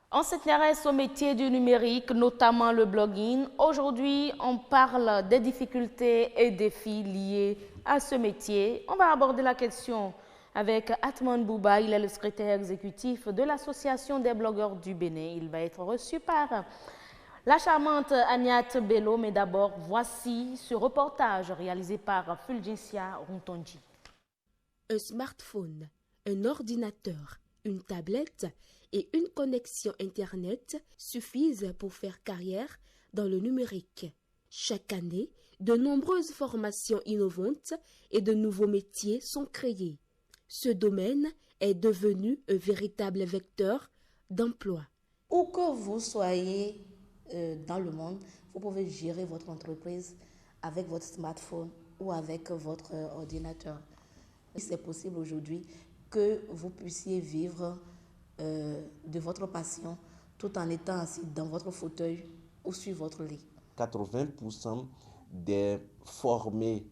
On s'intéresse au métier du numérique, notamment le blogging. Aujourd'hui, on parle des difficultés et défis liés à ce métier. On va aborder la question avec Atman Bouba. Il est le secrétaire exécutif de l'Association des blogueurs du Bénin. Il va être reçu par la charmante Agnat Bello. Mais d'abord, voici ce reportage réalisé par Fulgencia Runtonji. Un smartphone, un ordinateur, une tablette et une connexion Internet suffisent pour faire carrière dans le numérique. Chaque année, de nombreuses formations innovantes et de nouveaux métiers sont créés. Ce domaine est devenu un véritable vecteur d'emploi. Où que vous soyez dans le monde, vous pouvez gérer votre entreprise avec votre smartphone ou avec votre ordinateur. C'est possible aujourd'hui que vous puissiez vivre de votre passion tout en étant assis dans votre fauteuil ou sur votre lit. 80% des formés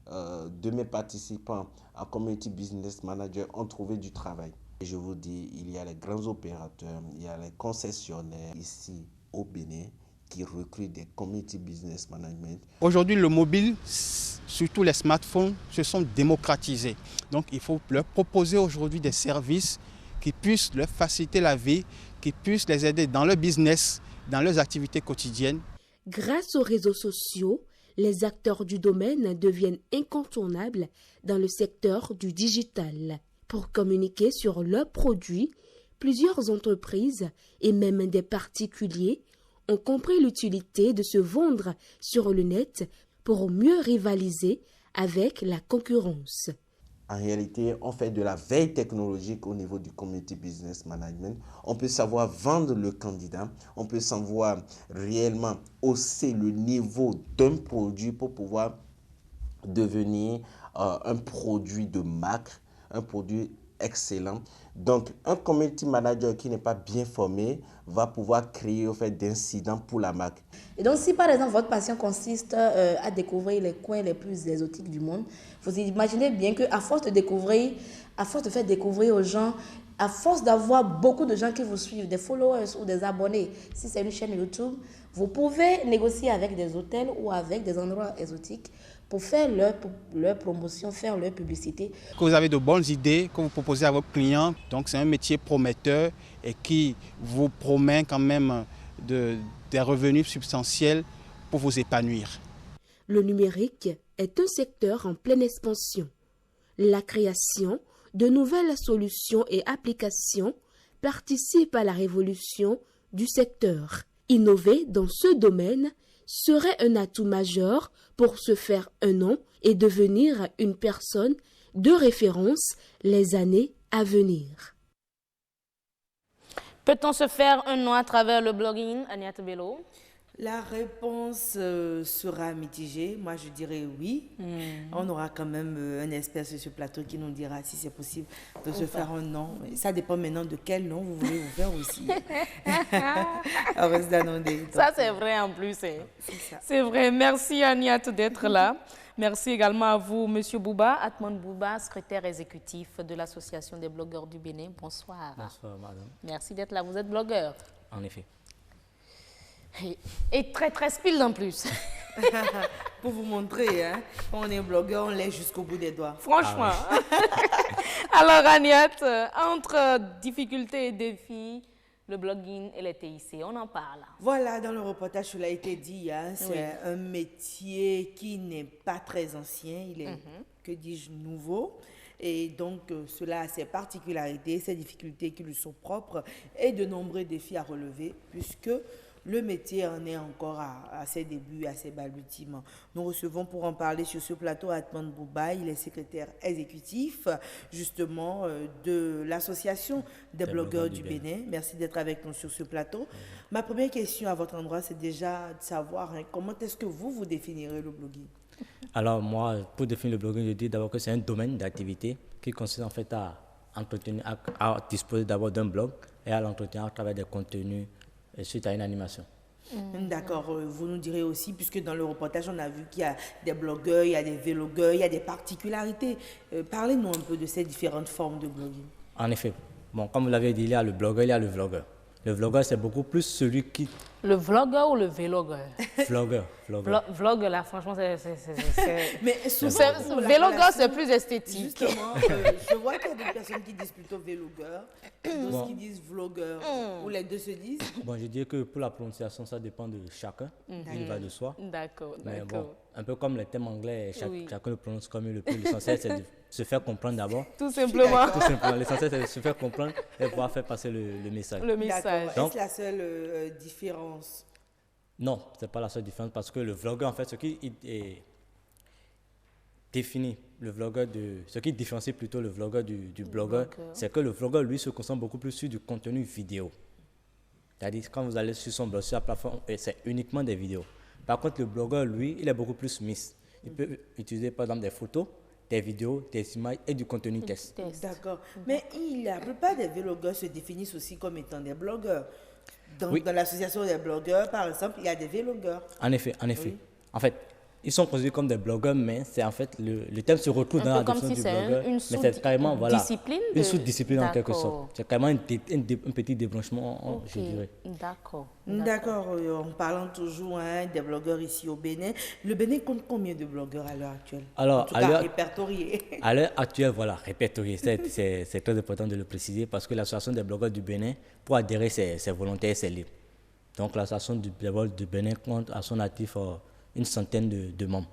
de mes participants à Community Business Manager ont trouvé du travail. Et je vous dis, il y a les grands opérateurs, il y a les concessionnaires ici au Bénin qui recrutent des Community Business Management. Aujourd'hui, le mobile, surtout les smartphones, se sont démocratisés. Donc, il faut leur proposer aujourd'hui des services qui puissent leur faciliter la vie, qui puissent les aider dans leur business, dans leurs activités quotidiennes. Grâce aux réseaux sociaux, les acteurs du domaine deviennent incontournables dans le secteur du digital. Pour communiquer sur leurs produits, plusieurs entreprises et même des particuliers ont compris l'utilité de se vendre sur le net pour mieux rivaliser avec la concurrence. En réalité, on fait de la veille technologique au niveau du Community Business Management. On peut savoir vendre le candidat, on peut savoir réellement hausser le niveau d'un produit pour pouvoir devenir un produit de marque, un produit excellent. Donc, un community manager qui n'est pas bien formé va pouvoir créer au fait d'incidents pour la marque. Et donc, si par exemple votre passion consiste à découvrir les coins les plus exotiques du monde, vous imaginez bien qu'à force de découvrir, à force de faire découvrir aux gens, à force d'avoir beaucoup de gens qui vous suivent, des followers ou des abonnés, si c'est une chaîne YouTube, vous pouvez négocier avec des hôtels ou avec des endroits exotiques pour faire leur promotion, faire leur publicité. Que vous avez de bonnes idées que vous proposez à vos clients, donc c'est un métier prometteur et qui vous promet quand même des revenus substantiels pour vous épanouir. Le numérique est un secteur en pleine expansion. La création de nouvelles solutions et applications participe à la révolution du secteur. Innover dans ce domaine serait un atout majeur pour se faire un nom et devenir une personne de référence les années à venir. Peut-on se faire un nom à travers le blogging, Agnat Bello? La réponse sera mitigée. Moi, je dirais oui. On aura quand même un expert sur ce plateau qui nous dira si c'est possible de se faire un nom. Ça dépend maintenant de quel nom vous voulez vous faire aussi. On reste dans ça, c'est vrai en plus. C'est vrai. Merci, Agnat, d'être là. Merci également à vous, M. Bouba, Atman Bouba, secrétaire exécutif de l'Association des blogueurs du Bénin. Bonsoir. Bonsoir, madame. Merci d'être là. Vous êtes blogueur. En effet. Et très, très speed en plus. Pour vous montrer, hein, quand on est blogueur, on l'est jusqu'au bout des doigts. Franchement. Ah oui. Alors, Agnat, entre difficultés et défis, le blogging et les TIC, on en parle. Voilà, dans le reportage, cela a été dit, hein, c'est un métier qui n'est pas très ancien, il est, que dis-je, nouveau. Et donc, cela a ses particularités, ses difficultés qui lui sont propres et de nombreux défis à relever, puisque le métier en est encore à ses débuts, à ses balbutiements. Nous recevons pour en parler sur ce plateau Atman Bouba, il est secrétaire exécutif justement de l'Association des blogueurs du Bénin. Merci d'être avec nous sur ce plateau. Ma première question à votre endroit, c'est déjà de savoir comment est-ce que vous définirez le blogging? Alors moi, pour définir le blogging, je dis d'abord que c'est un domaine d'activité qui consiste en fait à entretenir, à disposer d'abord d'un blog et à l'entretenir à travers des contenus suite à une animation. D'accord, vous nous direz aussi, puisque dans le reportage, on a vu qu'il y a des blogueurs, il y a des vlogueurs, il y a des particularités. Parlez-nous un peu de ces différentes formes de blogging. En effet, bon, comme vous l'avez dit, il y a le blogueur, il y a le vlogueur. Le vlogueur, c'est beaucoup plus celui qui... Le vlogueur ou le vlogueur? Vlogueur. Vlog, là, franchement, c'est... Mais souvent, pour la Vlogueur, relation, c'est plus esthétique. Justement, je vois qu'il y a des personnes qui disent plutôt vlogueur, d'autres qui disent vlogueur, ou les deux se disent. Bon, je dirais que pour la prononciation, ça dépend de chacun, il va de soi. D'accord, Mais d'accord. bon, un peu comme les thèmes anglais, Oui. chacun le prononce comme il le peut. L'essentiel, c'est de se faire comprendre d'abord. Tout simplement, Tout simplement. L'essentiel, c'est de se faire comprendre et pouvoir faire passer le message. le message. D'accord. Est-ce la seule différence? Non, ce n'est pas la seule différence parce que le vlogueur, en fait, ce qui est définit le vlogueur ce qui différencie plutôt le vlogueur du blogueur, c'est que le vlogueur, lui, se concentre beaucoup plus sur du contenu vidéo. C'est-à-dire, quand vous allez sur son blog, sur la plateforme, c'est uniquement des vidéos. Par contre, le blogueur, lui, il est beaucoup plus mixte. Il peut utiliser, par exemple, des photos, des vidéos, des images et du contenu texte. D'accord. Mais la plupart des vlogueurs se définissent aussi comme étant des blogueurs. Donc, Oui. dans l'association des blogueurs, par exemple, il y a des vlogueurs. En effet. En fait, ils sont considérés comme des blogueurs, mais c'est en fait, le thème se retrouve dans Un la peu comme définition si du c'est blogueur. une Mais c'est carrément, voilà, discipline une de- sous-discipline en quelque D'accord. sorte. C'est carrément un petit débranchement, Ok, je dirais. d'accord. D'accord. En parlant toujours des blogueurs ici au Bénin, le Bénin compte combien de blogueurs à l'heure actuelle? Alors, en tout à cas, l'heure- répertoriés. À l'heure actuelle, voilà, répertorié, c'est très important de le préciser parce que l'association des blogueurs du Bénin, pour adhérer, c'est volontaire, c'est libre. Donc l'association des blogueurs du Bénin compte à son actif une centaine de membres.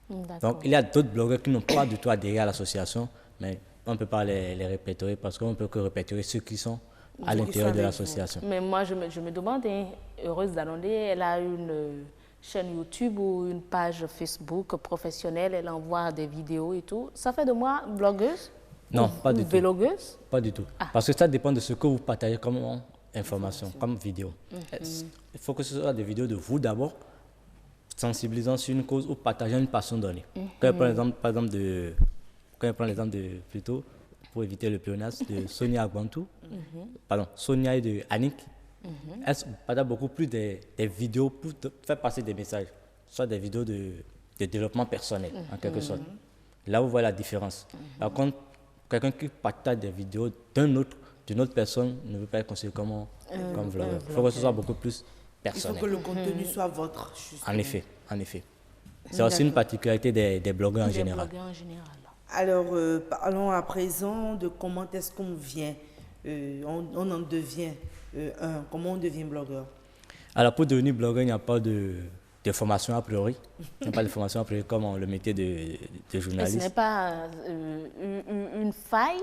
D'accord. Donc il y a d'autres blogueurs qui n'ont pas du tout adhéré à l'association, mais on ne peut pas les répertorier parce qu'on ne peut que répertorier ceux qui sont à Ceux qui l'intérieur sont de avec l'association. Mais moi, je me demande, hein, Heureuse Dalondé, elle a une chaîne YouTube ou une page Facebook professionnelle, elle envoie des vidéos et tout. Ça fait de moi blogueuse? Non, pas du ou tout. Vlogueuse? Pas du tout. Parce que ça dépend de ce que vous partagez comme information, comme vidéo. Il faut que ce soit des vidéos de vous d'abord, sensibilisant sur une cause ou partageant une passion donnée. Quand je prends l'exemple plutôt, pour éviter le pléonasme, de Sonia Agbantou, Sonia et de Annick, elles partagent beaucoup plus des vidéos pour faire passer des messages, soit des vidéos de développement personnel, en quelque sorte. Là, vous voyez la différence. Par contre, quelqu'un qui partage des vidéos d'une autre personne ne veut pas être considéré comme vlogueur. Il faut que ce soit beaucoup plus Il faut personnel. que le contenu soit votre. Justement. En effet. C'est aussi une particularité des blogueurs en Des général. blogueurs en général. Alors, parlons à présent de comment est-ce qu'on vient, on en devient comment on devient blogueur. Alors, pour devenir blogueur, il n'y a pas de formation a priori. Il n'y a pas de formation a priori comme le métier de Et ce journaliste. n'est pas une faille?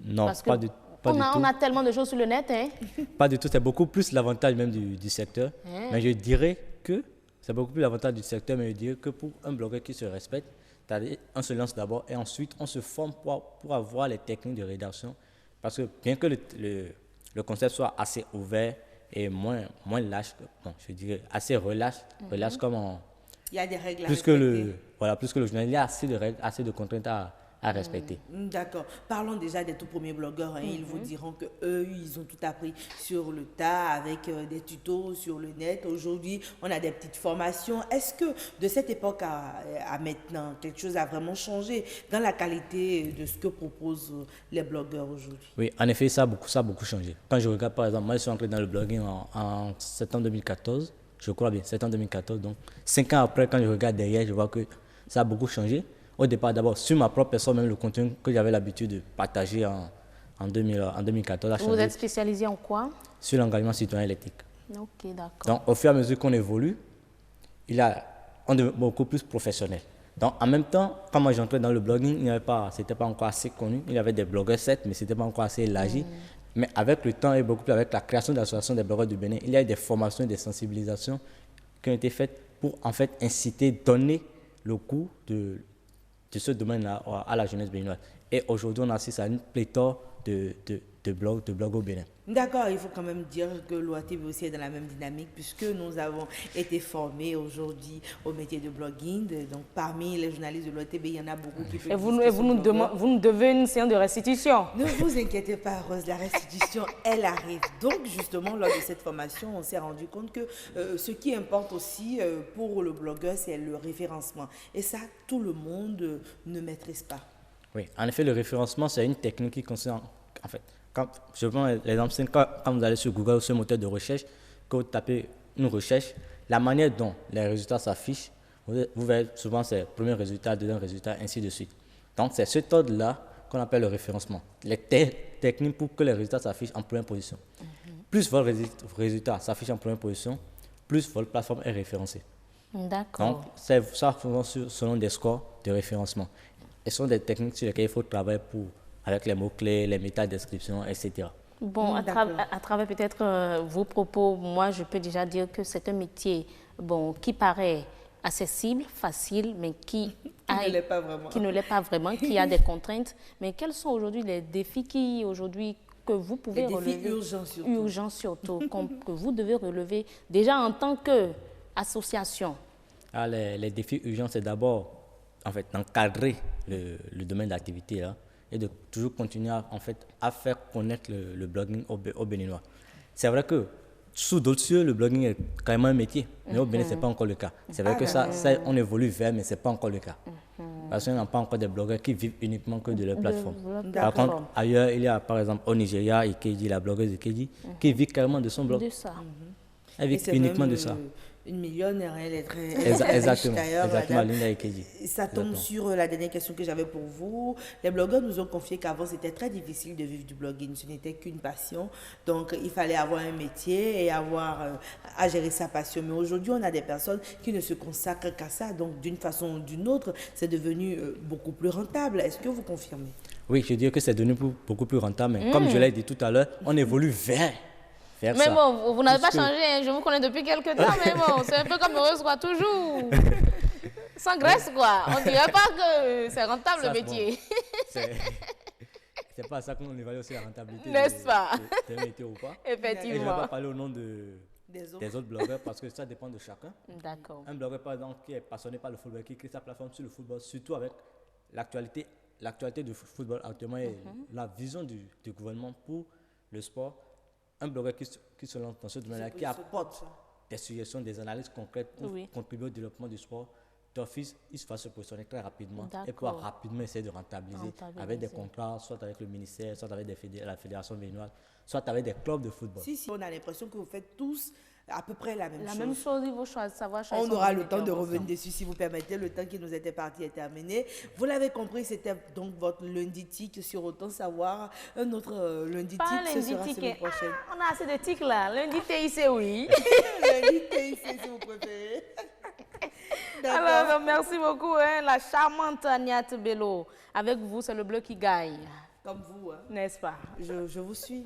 Non, Parce que pas du tout. on a tellement de choses sur le net, hein? Pas du tout, c'est beaucoup plus l'avantage même du secteur. Mais je dirais que c'est beaucoup plus l'avantage du secteur, mais je dirais que pour un blogueur qui se respecte, c'est-à-dire on se lance d'abord et ensuite on se forme pour avoir les techniques de rédaction. Parce que bien que le concept soit assez ouvert et moins lâche, bon, je dirais assez relâche comme Il y a des règles à plus que respecter. plus que le journal, il y a assez de règles, assez de contraintes à respecter. D'accord. Parlons déjà des tout premiers blogueurs. Hein. Ils vous diront que eux, ils ont tout appris sur le tas avec des tutos sur le net. Aujourd'hui, on a des petites formations. Est-ce que de cette époque à maintenant, quelque chose a vraiment changé dans la qualité de ce que proposent les blogueurs aujourd'hui? Oui, en effet, ça a beaucoup changé. Quand je regarde, par exemple, moi, je suis entré dans le blogging en septembre 2014, je crois bien, septembre 2014. Donc, 5 ans après, quand je regarde derrière, je vois que ça a beaucoup changé. Au départ, d'abord, sur ma propre personne, même le contenu que j'avais l'habitude de partager en 2014 a changé. Vous êtes spécialisé en quoi? Sur l'engagement citoyen électrique. Ok, d'accord. Donc, au fur et à mesure qu'on évolue, on devient beaucoup plus professionnel. Donc, en même temps, quand moi j'entrais dans le blogging, c'était pas encore assez connu. Il y avait des blogueurs, certes, mais c'était pas encore assez élargi. Mais avec le temps et beaucoup plus avec la création de l'association des blogueurs du Bénin, il y a eu des formations et des sensibilisations qui ont été faites pour en fait inciter, donner le cours de ce domaine-là à la jeunesse béninoise. Et aujourd'hui, on assiste à une pléthore de blogs au Bénin. D'accord, il faut quand même dire que l'OATB aussi est dans la même dynamique puisque nous avons été formés aujourd'hui au métier de blogging. Donc, parmi les journalistes de l'OATB, il y en a beaucoup qui peuvent Et vous nous devez une séance de restitution. Ne vous inquiétez pas, Rose, la restitution, elle arrive. Donc, justement, lors de cette formation, on s'est rendu compte que ce qui importe aussi pour le blogueur, c'est le référencement. Et ça, tout le monde ne maîtrise pas. Oui, en effet, le référencement, c'est une technique qui consiste Je prends l'exemple simple, quand vous allez sur Google ou sur le moteur de recherche, que vous tapez une recherche, la manière dont les résultats s'affichent, vous verrez souvent c'est premier résultat, deuxième résultat, ainsi de suite. Donc c'est ce ordre-là qu'on appelle le référencement. Les techniques pour que les résultats s'affichent en première position. Plus votre résultat s'affiche en première position, plus votre plateforme est référencée. D'accord. Donc, c'est ça selon des scores de référencement. Et ce sont des techniques sur lesquelles il faut travailler avec les mots-clés, les métadescriptions, etc. Bon, à travers peut-être vos propos, moi, je peux déjà dire que c'est un métier qui paraît accessible, facile, mais qui ne l'est pas vraiment. Qui ne l'est pas vraiment, qui a des contraintes. Mais quels sont aujourd'hui les défis que vous pouvez relever? Les défis urgents surtout. Urgents surtout, que vous devez relever déjà en tant qu'association. Les défis urgents, c'est d'abord d'encadrer le domaine d'activité là, et de toujours continuer à faire connaître le blogging au Béninois. C'est vrai que sous d'autres cieux, le blogging est quand même un métier, mais au Bénin, ce n'est pas encore le cas. C'est vrai que ça, on évolue vers, mais ce n'est pas encore le cas. Parce qu'on n'a pas encore des blogueurs qui vivent uniquement que de leur plateforme. Par contre, ailleurs, il y a par exemple au Nigeria, Ikeji, la blogueuse Ikeji, qui vit carrément de son blog. De ça. Elle vit uniquement de ça. Une millionnaire, elle est très exactement, riche d'ailleurs. Exactement, Linda Ikeji. Ça tombe sur la dernière question que j'avais pour vous. Les blogueurs nous ont confié qu'avant, c'était très difficile de vivre du blogging. Ce n'était qu'une passion. Donc, il fallait avoir un métier et avoir à gérer sa passion. Mais aujourd'hui, on a des personnes qui ne se consacrent qu'à ça. Donc, d'une façon ou d'une autre, c'est devenu beaucoup plus rentable. Est-ce que vous confirmez? Oui, je dirais que c'est devenu beaucoup plus rentable. Mais comme je l'ai dit tout à l'heure, on évolue vers mais ça. Bon, vous n'avez pas changé, hein. Je vous connais depuis quelques temps, mais bon, c'est un peu comme Heureuse, quoi, toujours. Sans graisse, quoi. On ne dirait pas que c'est rentable ça, le métier. Bon, c'est pas ça qu'on évalue aussi la rentabilité. N'est-ce pas? Des métiers ou pas. Effectivement. Et je ne vais pas parler au nom des autres blogueurs parce que ça dépend de chacun. D'accord. Un blogueur, par exemple, qui est passionné par le football, qui crée sa plateforme sur le football, surtout avec l'actualité du football actuellement et la vision du gouvernement pour le sport. Un blogueur qui se lance dans ce domaine-là, qui apporte des suggestions, des analyses concrètes pour contribuer au développement du sport, d'office, il va se positionner très rapidement et pouvoir rapidement essayer de rentabiliser avec des contrats, soit avec le ministère, soit avec la fédération béninoise, soit avec des clubs de football. Si, on a l'impression que vous faites tous à peu près la même chose. La même chose, il faut savoir choisir. On aura le temps de revenir dessus si vous permettez. Le temps qui nous était parti est terminé. Vous l'avez compris, c'était donc votre lundi tic sur Autant Savoir. Un autre lundi tic, ce sera la semaine prochaine. On a assez de tics là. Lundi TIC, oui. Lundi TIC, si vous préférez. Alors, merci beaucoup, la charmante Agnate Bello. Avec vous, c'est le bleu qui gagne. Comme vous, hein. N'est-ce pas? Je vous suis.